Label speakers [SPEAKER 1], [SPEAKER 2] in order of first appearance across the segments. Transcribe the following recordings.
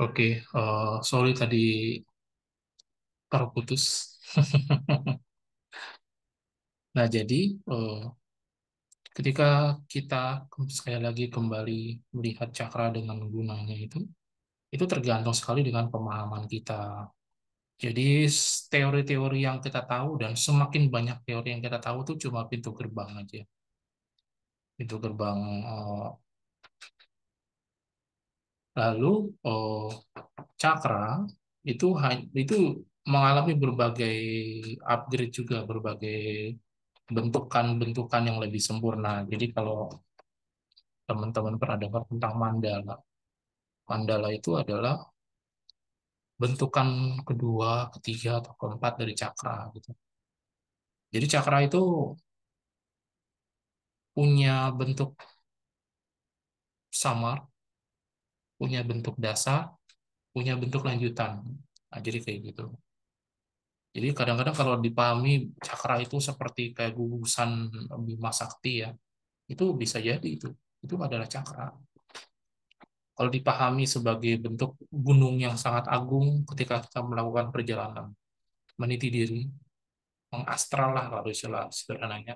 [SPEAKER 1] Oke, sorry tadi terputus. Nah, jadi eh, ketika kita sekali lagi kembali melihat cakra dengan gunanya itu tergantung sekali dengan pemahaman kita. Jadi teori-teori yang kita tahu dan semakin banyak teori yang kita tahu itu cuma pintu gerbang aja. Pintu gerbang. eh, Lalu eh, cakra itu mengalami berbagai upgrade juga, berbagai bentukan-bentukan yang lebih sempurna. Jadi kalau teman-teman pernah dengar tentang mandala, mandala itu adalah bentukan kedua, ketiga, atau keempat dari cakra gitu. Jadi cakra itu punya bentuk samar, punya bentuk dasar, punya bentuk lanjutan. Nah, jadi kayak gitu. Jadi kadang-kadang kalau dipahami cakra itu seperti kayak gugusan Bima Sakti ya, itu bisa jadi itu adalah cakra. Kalau dipahami sebagai bentuk gunung yang sangat agung ketika kita melakukan perjalanan meniti diri, mengastral lah kalau istilah sederhananya,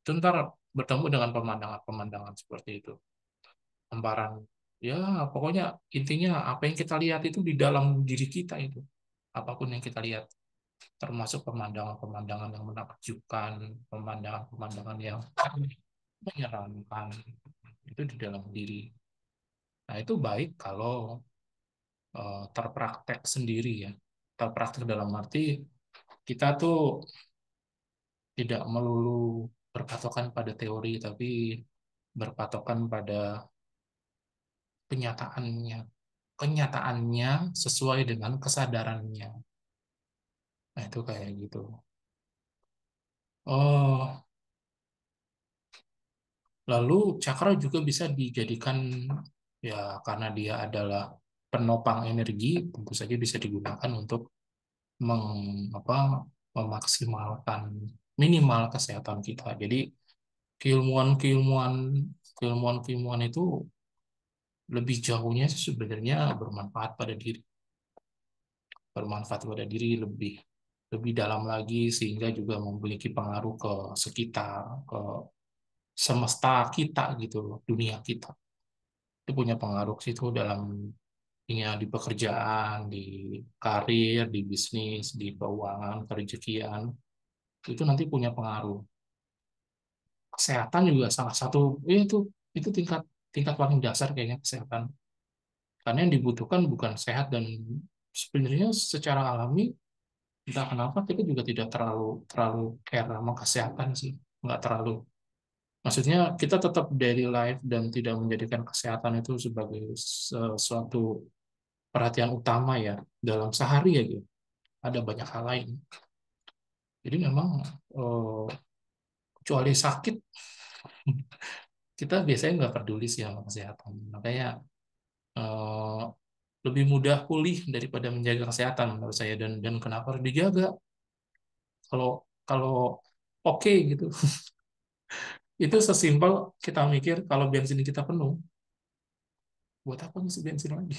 [SPEAKER 1] itu ntar bertemu dengan pemandangan-pemandangan seperti itu. Hamparan, ya pokoknya intinya apa yang kita lihat itu di dalam diri kita itu. Apapun yang kita lihat, termasuk pemandangan-pemandangan yang menakjubkan, pemandangan-pemandangan yang menyeramkan, itu di dalam diri. Nah, itu baik kalau terpraktek sendiri ya. Terpraktek dalam arti kita tuh tidak melulu berpatokan pada teori, tapi berpatokan pada kenyataannya. Kenyataannya sesuai dengan kesadarannya. Nah, itu kayak gitu. Oh, lalu cakra juga bisa dijadikan ya karena dia adalah penopang energi, tentu saja bisa digunakan untuk apa, memaksimalkan minimal kesehatan kita. Jadi keilmuan-keilmuan keilmuan-keilmuan itu lebih jauhnya sih sebenarnya bermanfaat pada diri lebih lebih dalam lagi sehingga juga memiliki pengaruh ke sekitar, ke semesta kita gitu loh, dunia kita. Itu punya pengaruh situ dalam di pekerjaan, di karir, di bisnis, di keuangan, kerejekian. Itu nanti punya pengaruh. Kesehatan juga salah satu, ya itu tingkat tingkat paling dasar kayaknya kesehatan. Karena yang dibutuhkan bukan sehat dan sebenarnya secara alami entah kenapa kita juga tidak terlalu terlalu care sama kesehatan sih, nggak terlalu. Maksudnya kita tetap daily life dan tidak menjadikan kesehatan itu sebagai sesuatu perhatian utama ya dalam sehari ya gitu. Ada banyak hal lain. Jadi memang eh, kecuali sakit kita biasanya nggak peduli sih sama kesehatan. Makanya eh, lebih mudah pulih daripada menjaga kesehatan menurut saya dan kenapa harus dijaga kalau kalau oke gitu. Itu sesimpel kita mikir kalau bensin kita penuh, buat apa ngisi bensin lagi?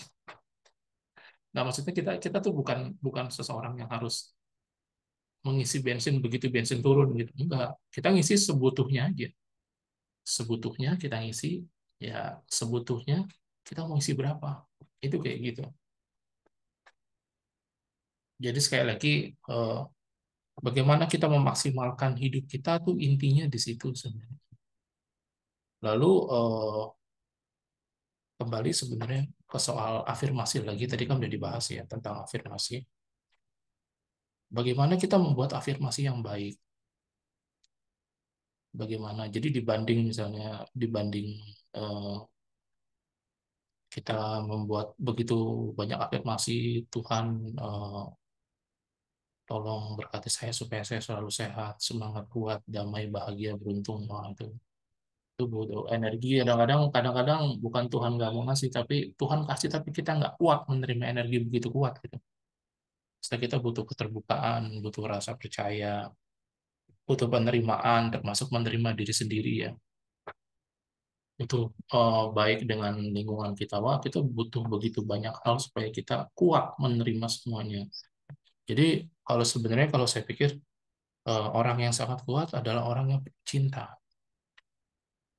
[SPEAKER 1] Nah, maksudnya kita tuh bukan bukan seseorang yang harus mengisi bensin begitu bensin turun gitu. Enggak, kita ngisi sebutuhnya aja. Sebutuhnya kita ngisi, ya sebutuhnya kita mau isi berapa. Itu kayak gitu. Jadi sekali lagi, eh, bagaimana kita memaksimalkan hidup kita tuh intinya di situ sebenarnya. Lalu kembali sebenarnya ke soal afirmasi lagi, tadi kan udah dibahas ya tentang afirmasi. Bagaimana kita membuat afirmasi yang baik? Bagaimana? Jadi dibanding misalnya dibanding eh, kita membuat begitu banyak afirmasi Tuhan, eh, tolong berkati saya supaya saya selalu sehat, semangat, kuat, damai, bahagia, beruntung. Wah, itu butuh energi. Kadang-kadang bukan Tuhan nggak mau ngasih, tapi Tuhan kasih tapi kita nggak kuat menerima energi begitu kuat gitu. Setelah kita butuh keterbukaan, butuh rasa percaya, butuh penerimaan, termasuk menerima diri sendiri ya. itu baik dengan lingkungan kita. Wah, kita butuh begitu banyak hal supaya kita kuat menerima semuanya. Jadi kalau saya pikir orang yang sangat kuat adalah orang yang cinta.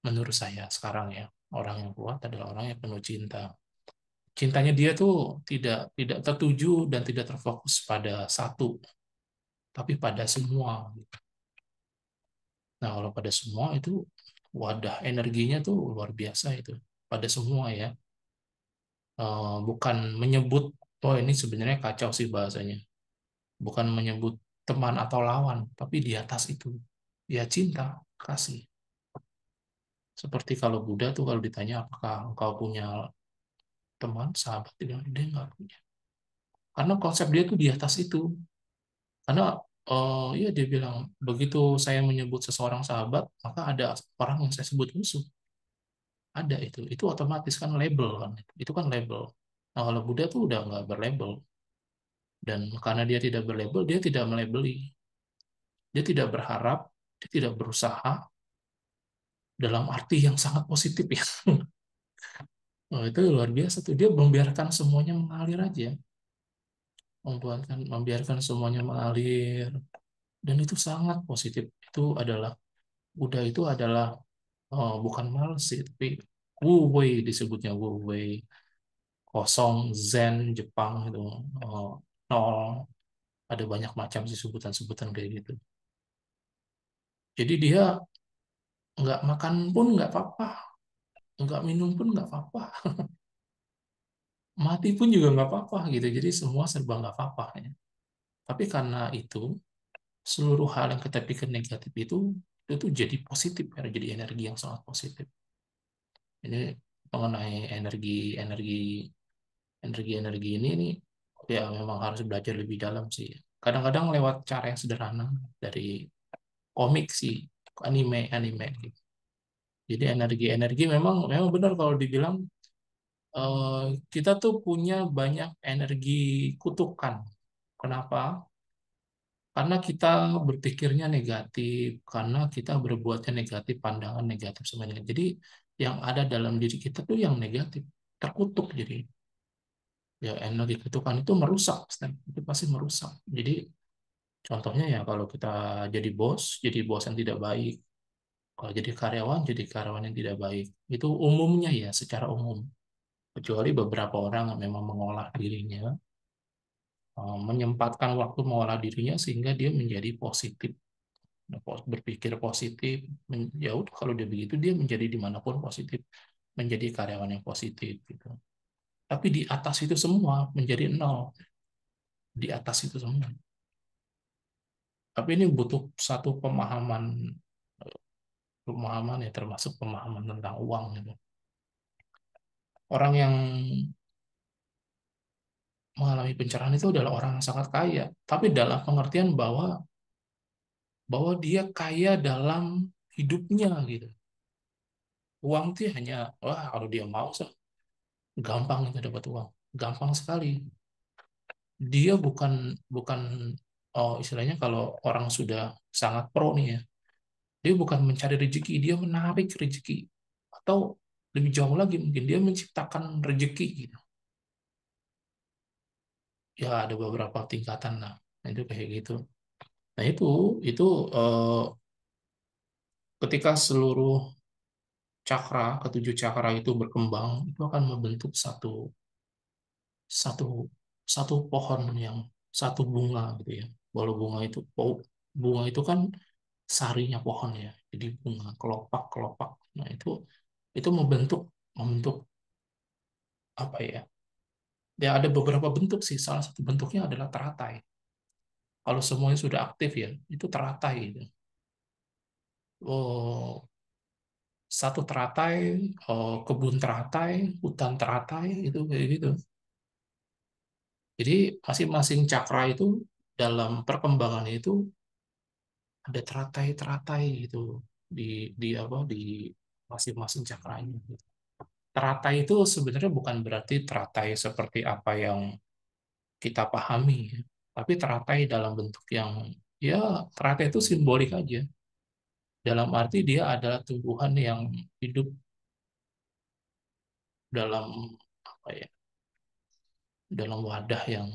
[SPEAKER 1] Menurut saya sekarang ya, orang yang kuat adalah orang yang penuh cinta. Cintanya dia tuh tidak tertuju dan tidak terfokus pada satu, tapi pada semua. Nah, kalau pada semua itu wadah energinya tuh luar biasa itu. Pada semua ya. Bukan menyebut, oh ini sebenarnya kacau sih bahasanya. Bukan menyebut teman atau lawan, tapi di atas itu. Ya cinta, kasih. Seperti kalau Buddha tuh kalau ditanya apakah engkau punya teman, sahabat, dia nggak punya. Karena konsep dia tuh di atas itu. Karena ya dia bilang, begitu saya menyebut seseorang sahabat, maka ada orang yang saya sebut musuh. Ada itu. Itu otomatis kan label kan. Itu kan label. Nah, kalau Buddha tuh udah nggak berlabel. Dan karena dia tidak berlabel, dia tidak melabeli. Dia tidak berharap, dia tidak berusaha dalam arti yang sangat positif ya. Oh, itu luar biasa tuh. Dia membiarkan semuanya mengalir aja. Membiarkan semuanya mengalir. Dan itu sangat positif. Itu adalah, Buddha itu adalah bukan males sih, tapi Wu Wei disebutnya Wu Wei. Kosong, Zen, Jepang itu eh, nol. Ada banyak macam sih sebutan-sebutan kayak gitu. Jadi dia nggak makan pun nggak apa-apa, nggak minum pun nggak apa-apa, mati pun juga nggak apa-apa gitu. Jadi semua serba nggak apa-apa ya. Tapi karena itu seluruh hal yang kita pikir negatif itu jadi positif ya, jadi energi yang sangat positif. Ini mengenai energi ini nih ya memang harus belajar lebih dalam sih. Kadang-kadang lewat cara yang sederhana dari komik sih, anime gitu. Jadi energi-energi memang memang benar kalau dibilang kita tuh punya banyak energi kutukan. Kenapa? Karena kita berpikirnya negatif, karena kita berbuatnya negatif, pandangan negatif semuanya. Jadi yang ada dalam diri kita tuh yang negatif, terkutuk. Jadi ya energi kutukan itu merusak, itu pasti merusak. Jadi contohnya ya kalau kita jadi bos yang tidak baik. Kalau jadi karyawan yang tidak baik. Itu umumnya ya, secara umum. Kecuali beberapa orang yang memang mengolah dirinya, menyempatkan waktu mengolah dirinya sehingga dia menjadi positif. Nah, berpikir positif, ya udah kalau dia begitu dia menjadi dimanapun positif, menjadi karyawan yang positif gitu. Tapi di atas itu semua menjadi nol, di atas itu semua. Tapi ini butuh satu pemahaman ya, termasuk pemahaman tentang uang gitu. Orang yang mengalami pencerahan itu adalah orang yang sangat kaya, tapi dalam pengertian bahwa bahwa dia kaya dalam hidupnya gitu. Uang itu hanya, wah kalau dia mau gampang itu dapat uang, gampang sekali. Dia bukan bukan istilahnya kalau orang sudah sangat pro nih ya, dia bukan mencari rezeki, dia menarik rezeki atau lebih jauh lagi mungkin dia menciptakan rezeki gitu. Ya ada beberapa tingkatan lah. Nah, itu kayak gitu. Nah itu eh, ketika seluruh ketujuh cakra itu berkembang, itu akan membentuk satu satu satu pohon yang satu bunga gitu ya. Walau bunga itu kan sarinya pohon ya. Jadi bunga kelopak-kelopak. Nah, itu membentuk membentuk apa ya? Ya ada beberapa bentuk sih. Salah satu bentuknya adalah teratai. Kalau semuanya sudah aktif ya, itu teratai gitu. Oh, satu teratai, kebun teratai, hutan teratai itu kayak gitu. Jadi masing-masing cakra itu dalam perkembangan itu ada teratai-teratai gitu di di masing-masing cakranya. Gitu. Teratai itu sebenarnya bukan berarti teratai seperti apa yang kita pahami, ya. Tapi teratai dalam bentuk yang ya teratai itu simbolik aja. Dalam arti dia adalah tumbuhan yang hidup dalam apa ya, dalam wadah yang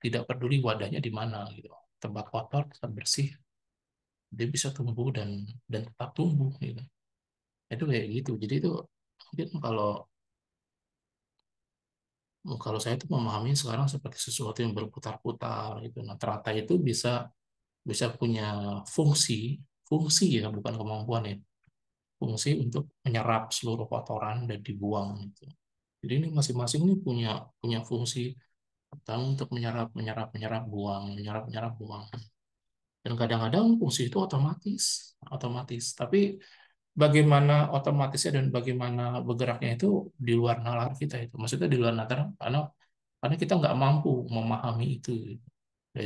[SPEAKER 1] tidak peduli wadahnya di mana gitu. Tempat kotor, tempat bersih, dia bisa tumbuh dan tetap tumbuh gitu. Itu kayak gitu. Jadi itu mungkin kalau kalau saya tuh memahami sekarang seperti sesuatu yang berputar-putar gitu. Nah, teratai itu bisa bisa punya fungsi, fungsi ya, bukan kemampuan ya, fungsi untuk menyerap seluruh kotoran dan dibuang gitu. Jadi ini masing-masing ini punya punya fungsi pertama untuk menyerap, menyerap, menyerap, buang, menyerap, menyerap, buang. Dan kadang-kadang fungsi itu otomatis, otomatis. Tapi bagaimana otomatisnya dan bagaimana bergeraknya itu di luar nalar kita itu. Maksudnya di luar nalar karena kita nggak mampu memahami itu. Ya,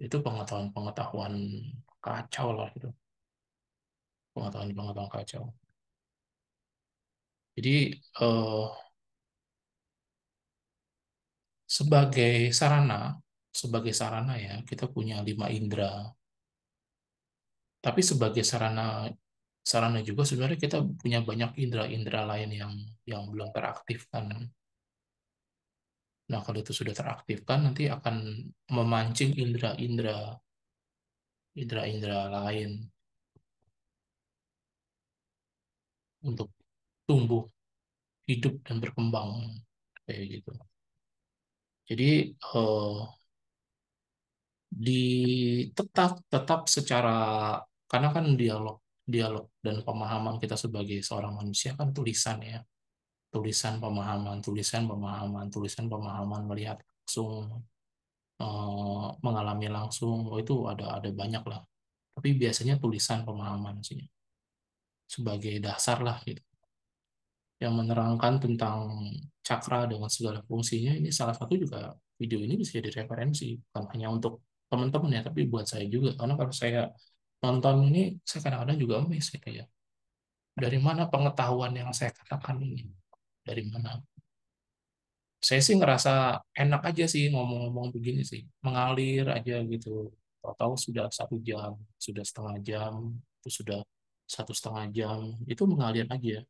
[SPEAKER 1] itu pengetahuan-pengetahuan kacau lah itu. Pengetahuan-pengetahuan kacau. Jadi eh, sebagai sarana, sebagai sarana ya kita punya lima indera. Tapi sebagai sarana sarana juga sebenarnya kita punya banyak indera-indera lain yang belum teraktifkan. Nah, kalau itu sudah teraktifkan nanti akan memancing indera-indera lain untuk tumbuh, hidup dan berkembang kayak gitu. Jadi di tetap tetap secara karena kan dialog dialog dan pemahaman kita sebagai seorang manusia kan tulisan ya, tulisan pemahaman melihat langsung, mengalami langsung. Oh, itu ada banyak lah, tapi biasanya tulisan pemahaman sih sebagai dasar lah gitu, yang menerangkan tentang cakra dengan segala fungsinya. Ini salah satu juga video ini bisa jadi referensi bukan hanya untuk teman-teman ya, tapi buat saya juga, karena kalau saya nonton ini saya kadang-kadang juga amazed gitu ya, dari mana pengetahuan yang saya katakan ini, dari mana. Saya sih ngerasa enak aja sih ngomong-ngomong begini sih, mengalir aja gitu. Tahu-tahu sudah 1 jam, sudah setengah jam, itu sudah 1,5 jam, itu mengalir aja,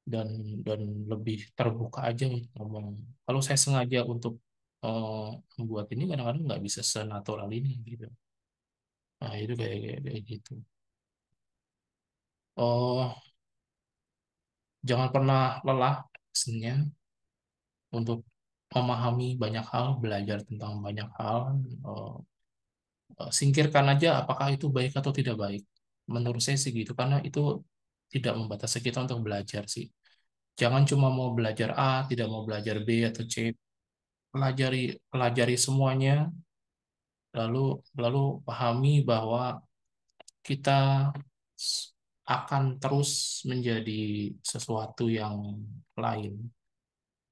[SPEAKER 1] dan dan lebih terbuka aja untuk ngomong. Kalau saya sengaja untuk eh, membuat ini kadang-kadang nggak bisa senatural ini gitu. Nah itu kayak gitu. Oh, jangan pernah lelah sebenarnya untuk memahami banyak hal, belajar tentang banyak hal. Eh, Singkirkan aja apakah itu baik atau tidak baik. Menurut saya sih gitu, karena itu tidak membatasi kita untuk belajar sih. Jangan cuma mau belajar A, tidak mau belajar B atau C. Pelajari pelajari semuanya, lalu lalu pahami bahwa kita akan terus menjadi sesuatu yang lain.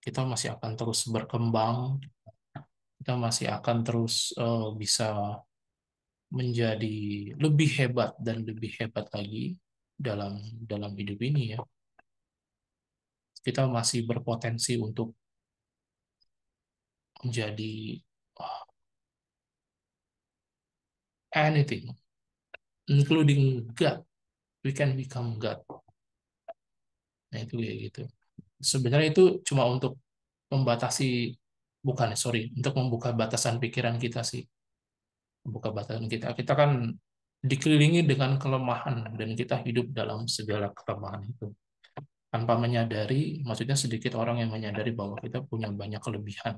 [SPEAKER 1] Kita masih akan terus berkembang, kita masih akan terus bisa menjadi lebih hebat dan lebih hebat lagi dalam dalam hidup ini ya. Kita masih berpotensi untuk menjadi anything, including God. We can become God. Nah itu kayak gitu. Sebenarnya itu cuma untuk membatasi, bukan, sorry, untuk membuka batasan pikiran kita sih. Membuka batasan kita. Kita kan dikelilingi dengan kelemahan dan kita hidup dalam segala kelemahan itu. Tanpa menyadari, maksudnya sedikit orang yang menyadari bahwa kita punya banyak kelebihan.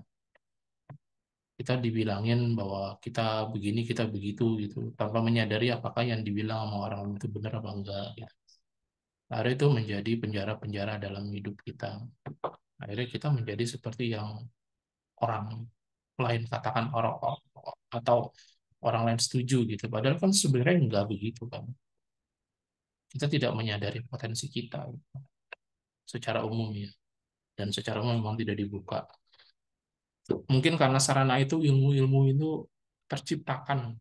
[SPEAKER 1] Kita dibilangin bahwa kita begini, kita begitu gitu, tanpa menyadari apakah yang dibilang sama orang lain itu benar apa enggak gitu. Akhirnya itu menjadi penjara-penjara dalam hidup kita. Akhirnya kita menjadi seperti yang orang lain katakan, orang atau orang lain setuju gitu. Padahal kan sebenarnya enggak begitu kan. Kita tidak menyadari potensi kita gitu, secara umum ya. Dan secara umum memang tidak dibuka. Mungkin karena sarana itu, ilmu-ilmu itu terciptakan.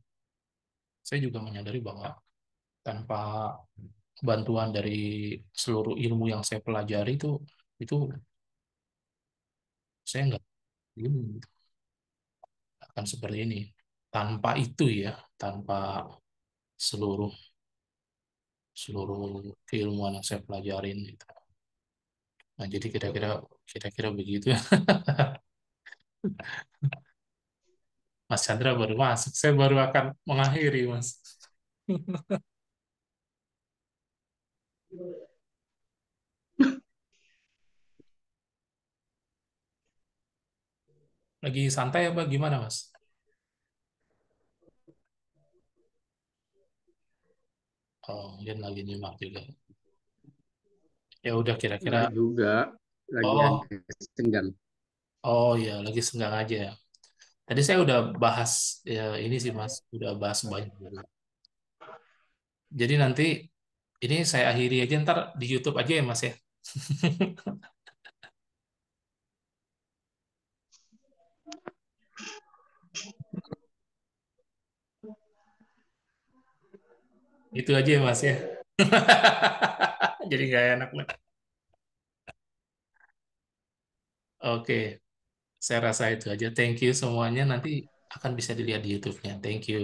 [SPEAKER 1] Saya juga menyadari bahwa tanpa bantuan dari seluruh ilmu yang saya pelajari itu saya nggak ini akan seperti ini. Tanpa itu ya, tanpa seluruh seluruh keilmuan yang saya pelajarin gitu. Nah, jadi kira-kira begitu ya. Mas Chandra baru masuk, saya baru akan mengakhiri, Mas. Lagi santai apa gimana, Mas? Oh, mungkin lagi nyimak juga. Ya udah kira-kira.
[SPEAKER 2] Enggak juga, lagi
[SPEAKER 1] Oh,
[SPEAKER 2] agak senggang.
[SPEAKER 1] oh ya, lagi senggang aja ya. Tadi saya udah bahas ya ini sih, Mas, udah bahas banyak juga. Jadi nanti ini saya akhiri aja ntar di YouTube aja ya, Mas ya. Itu aja ya, Mas ya. Jadi nggak enak, Mas. Oke, saya rasa itu aja. Thank you semuanya. Nanti akan bisa dilihat di YouTube-nya. Thank you.